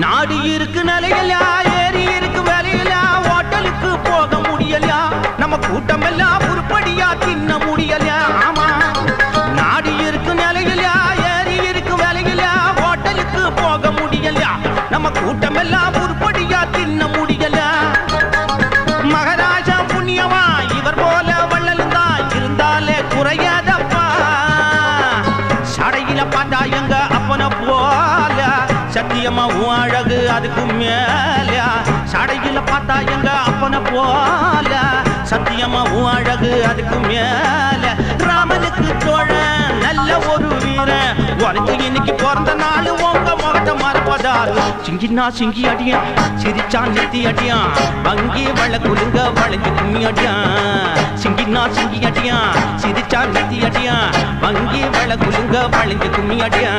நாடு இருக்கு நிலையில ஏறி இருக்கு வேலையில ஹோட்டலுக்கு போக முடியலையா நம்ம கூட்டம் எல்லாம் உருப்படியா தின்ன முடியலையா ஆமா நாடு இருக்கு நிலையில ஏறி இருக்கு வேலையில ஹோட்டலுக்கு போக முடியலையா நம்ம கூட்டம் எல்லாம் உருப்படியா தின்ன முடியல மகாராஜா புண்ணியமா இவர் போல வள்ளலும் தான் இருந்தாலே குறையாதப்பா சடையில பார்த்தா எங்க அப்பன போல சத்தியமா உன் அழகு அதுக்கு மேல சடையில பார்த்தா எங்க அப்பன போல சத்தியமா உன் அழகு அதுக்கு மேல ராமனுக்கு தோழன் நல்ல ஒரு வீரன் உனக்கு இன்னைக்கு பிறந்த நாள் உங்க முகத்தை மறப்பதால் சிங்கினா சிங்கி அடியா சிரிச்சா நெத்தி அடியா வங்கி வள குலுங்க வளைஞ்சு கும்மி அடியா சிங்கினா சிங்கி அடியா சிரிச்சா நெத்தி அடியா வங்கி வள குலுங்க வளைஞ்சு கும்மி அடியா